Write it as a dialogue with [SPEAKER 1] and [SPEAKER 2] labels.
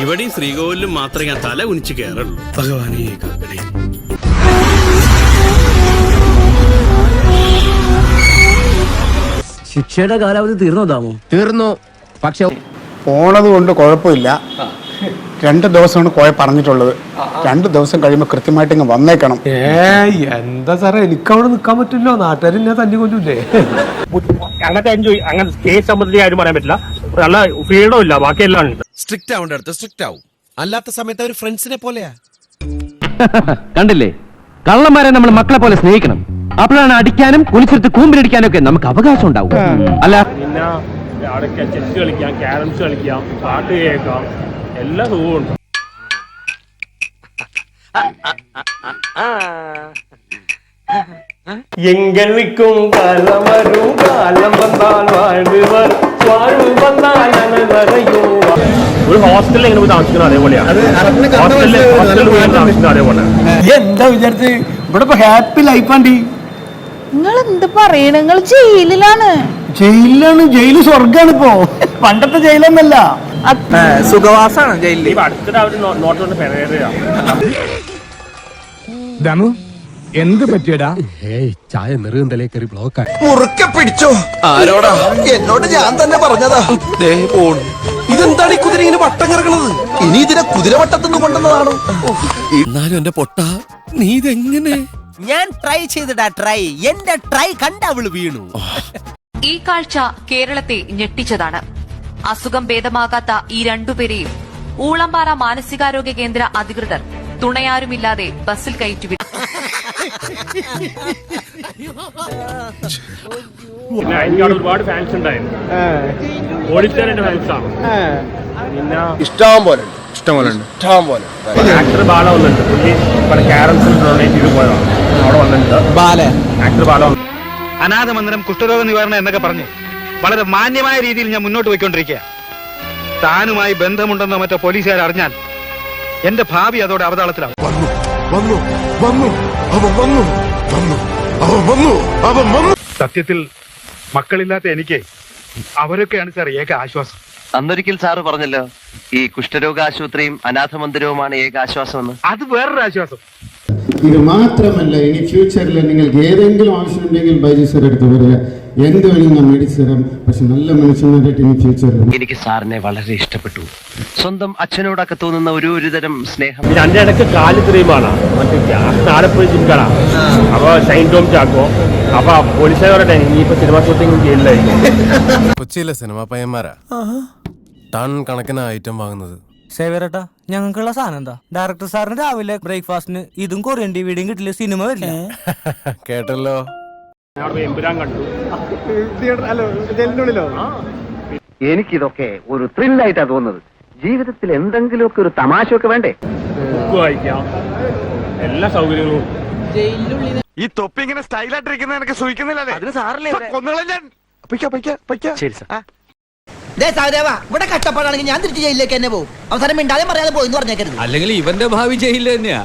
[SPEAKER 1] ഇവിടെ ശ്രീകോവിലും മാത്രമേ ഞാൻ തല കുനിച്ച് കയറുള്ളൂ. ഭഗവാനേ കാക്കണേ.
[SPEAKER 2] ശിക്ഷയുടെ കാലാവധി തീർന്നോ?
[SPEAKER 3] തീർന്നു. പക്ഷെ
[SPEAKER 4] പോണത് കൊണ്ട് കുഴപ്പമില്ല. 2 ദിവസമാണ് കോയ പറഞ്ഞിട്ടുള്ളത്. 2 ദിവസം കഴിയുമ്പോൾ കൃത്യമായിട്ട് ഇങ്ങ് വന്നേക്കണം.
[SPEAKER 5] എന്താ സാറേ, എനിക്കവിടെ നിൽക്കാൻ പറ്റില്ലോ, നാട്ടുകാർ എന്നെ തല്ലി കൊല്ലൂലേ.
[SPEAKER 6] അങ്ങനെ കേസ് സംബന്ധിച്ച് ആരും പറയാൻ പറ്റില്ല. നല്ല ഫ്രീഡം ഇല്ല, ബാക്കിയെല്ലാം ഉണ്ട്.
[SPEAKER 3] സ്ട്രിക്റ്റ് ആവേണ്ട അടുത്ത് സ്ട്രിക്റ്റ് ആവും. അല്ലാത്ത സമയത്ത് അവർ ഫ്രണ്ട്സിനെ പോലെയാ.
[SPEAKER 2] കണ്ടില്ലേ, കള്ളന്മാരെ നമ്മൾ മക്കളെ പോലെ സ്നേഹിക്കണം. അപ്പോഴാണ് അടിക്കാനും കുളിച്ചെടുത്ത് കൂമ്പിലടിക്കാനും ഒക്കെ നമുക്ക് അവകാശം ഉണ്ടാവും. അല്ല
[SPEAKER 6] പിന്നെ അവിടെ ചെസ് കളിക്കാം, ക്യാരംസ് കളിക്കാം, പാട്ട് കേൾക്കാം, എല്ലാ സുഖവും ഉണ്ട്. എങ്കും കാലം വരും, കാലം വന്നാൽ വാഴുവർ, വാഴു വന്നാൽ അനവരയോ. ഒരു ഹോസ്റ്റലിൽ എങ്ങനെ പോയി താമസിക്കണം അതേപോലെയാണ്. അതേപോലെ
[SPEAKER 5] എന്താ വിചാരിച്ച് ഇവിടെ ഇപ്പൊ ഹാപ്പി ലൈഫാണ്ടി.
[SPEAKER 7] നിങ്ങൾ എന്ത് പറയണ? നിങ്ങൾ ജയിലിലാണ്.
[SPEAKER 5] ജയില് സ്വർഗാണ് ഇപ്പോ, പണ്ടത്തെ ജയിലൊന്നല്ല.
[SPEAKER 2] സുഖവാസാണ് ജയിലിൽ.
[SPEAKER 6] അടുത്തിടെ അവര് നോട്ടുകൊണ്ട് പെരേറയാണ്.
[SPEAKER 5] എന്ത് പറ്റിയടാ?
[SPEAKER 3] ചായ നെറുകന്തലേ കയറി ബ്ലോക്ക്.
[SPEAKER 8] മുറുക്കെ പിടിച്ചോ. ആരോടാ? എന്നോട് ഞാൻ തന്നെ പറഞ്ഞതാ. ഇതെന്താണ് ഈ കുതിര ഇങ്ങനെ വട്ടം കിടക്കണത്? ഇനി ഇതിനെ കുതിരവട്ടത്തുനിന്ന് കൊണ്ടുവന്നതാണോ?
[SPEAKER 3] എന്നാലും എന്റെ പൊട്ട, നീ ഇതെങ്ങനെ?
[SPEAKER 8] ഞാൻ ട്രൈ ചെയ്തിടാ. എന്റെ ട്രൈ കണ്ട അവള് വീണു.
[SPEAKER 9] ഈ കാഴ്ച കേരളത്തെ ഞെട്ടിച്ചതാണ്. അസുഖം ഭേദമാകാത്ത ഈ രണ്ടുപേരെയും ഊളംപാറ മാനസികാരോഗ്യ കേന്ദ്ര അധികൃതർ തുണയാരുമില്ലാതെ ബസ്സിൽ കയറ്റിവിട്ടു.
[SPEAKER 6] പിന്നെ എനിക്ക് ഒരുപാട് ഫാൻസ് ഉണ്ടായിരുന്നു. ഓഡിറ്റോറിയന്റെ ഫാൻസാണ്. പിന്നെ ഇഷ്ടം പോലെ ആക്ടർ ബാല വന്നിട്ടുണ്ട്. പുള്ളി ഇവിടെ ക്യാരംസ് ഡൊണേറ്റ് ചെയ്ത് പോയതാണ്. അവിടെ വന്നിട്ടുണ്ട് ആക്ടർ ബാല.
[SPEAKER 10] അനാഥ മന്ദിരം, കുഷ്ഠരോഗ നിവാരണം എന്നൊക്കെ പറഞ്ഞ് വളരെ മാന്യമായ രീതിയിൽ ഞാൻ മുന്നോട്ട് പോയിക്കൊണ്ടിരിക്കുക. താനുമായി ബന്ധമുണ്ടെന്നോ മറ്റോ പോലീസുകാർ അറിഞ്ഞാൽ എന്റെ ഭാവി അതോടെ അവതാളത്തിലാവും. സത്യത്തിൽ മക്കളില്ലാത്ത എനിക്ക് അവരൊക്കെയാണ് സാർ ഏക ആശ്വാസം.
[SPEAKER 2] അന്നൊരിക്കൽ സാറ് പറഞ്ഞല്ലോ, ഈ കുഷ്ഠരോഗ ആശുപത്രിയും അനാഥ മന്ദിരവുമാണ് ഏക ആശ്വാസം എന്ന്.
[SPEAKER 10] അത് വേറൊരു ആശ്വാസം.
[SPEAKER 11] ഇത് മാത്രമല്ല, ഇനി ഫ്യൂച്ചറിൽ നിങ്ങൾക്ക് ഏതെങ്കിലും ആവശ്യമുണ്ടെങ്കിൽ ബൈജു സാർ എടുത്ത് പറയുക. എന്ത് വേണമെങ്കിൽ ഞാൻ മേടിച്ചു തരാം. പക്ഷെ നല്ല മനുഷ്യനായിട്ട് ഇനി ഫ്യൂച്ചറിൽ.
[SPEAKER 2] എനിക്ക് സാറിനെ വളരെ ഇഷ്ടപ്പെട്ടു. സ്വന്തം അച്ഛനോടൊക്കെ തോന്നുന്ന ഒരു തരം സ്നേഹം.
[SPEAKER 6] പിന്നെ അതിന്റെ ഇടയ്ക്ക് കാല് ഇത്രയുമാണ് മറ്റേ ആലപ്പുഴ ജിംകാടാ. അപ്പൊ ഷൈൻ ടോം ചാക്കോ. അപ്പൊ പോലീസുകാരുടെ ഇനിയിപ്പോ സിനിമ ഷൂട്ടിംഗ് ചെയ്യില്ലായിരിക്കും.
[SPEAKER 3] കൊച്ചിയിലെ സിനിമാ പയ്യന്മാരാ ടൺ കണക്കിന് ഐറ്റം വാങ്ങുന്നത്.
[SPEAKER 2] സേവരട്ടാ, ഞങ്ങൾക്കുള്ള സാധനം എന്താ? ഡയറക്ടർ സാറിന് രാവിലെ ബ്രേക്ക്ഫാസ്റ്റിന് ഇതും കൊറിയൻ ഡിവിഡിയും കിട്ടില്ല, സിനിമ വരില്ല.
[SPEAKER 3] കേട്ടല്ലോ.
[SPEAKER 6] എമ്പുരാൻ കണ്ടു.
[SPEAKER 2] എനിക്കിതൊക്കെ ഒരു ത്രില്ലായിട്ടാ തോന്നുന്നത്. ജീവിതത്തിൽ എന്തെങ്കിലുമൊക്കെ ഒരു തമാശയൊക്കെ വേണ്ടേ?
[SPEAKER 6] ബുക്ക് വായിക്കാം, എല്ലാ സൗകര്യങ്ങളും.
[SPEAKER 10] ഈ തൊപ്പി ഇങ്ങനെ സ്റ്റൈലായിട്ടിരിക്കുന്ന എനിക്ക് സൂചിക്കുന്നില്ലേ?
[SPEAKER 2] അതിന് സാറല്ലേ
[SPEAKER 10] ശരി സാർ.
[SPEAKER 8] ഇവിടെ കഷ്ടപ്പാടാണെങ്കിൽ ഞാൻ തിരിച്ച് ജയിലിലേക്ക് തന്നെ പോകും. അവസാനം മിണ്ടാതെ പറയാതെ പോയി എന്ന് പറഞ്ഞേക്കരുത്.
[SPEAKER 2] അല്ലെങ്കിൽ ഇവന്റെ ഭാവി ജയിലിൽ തന്നെയാ.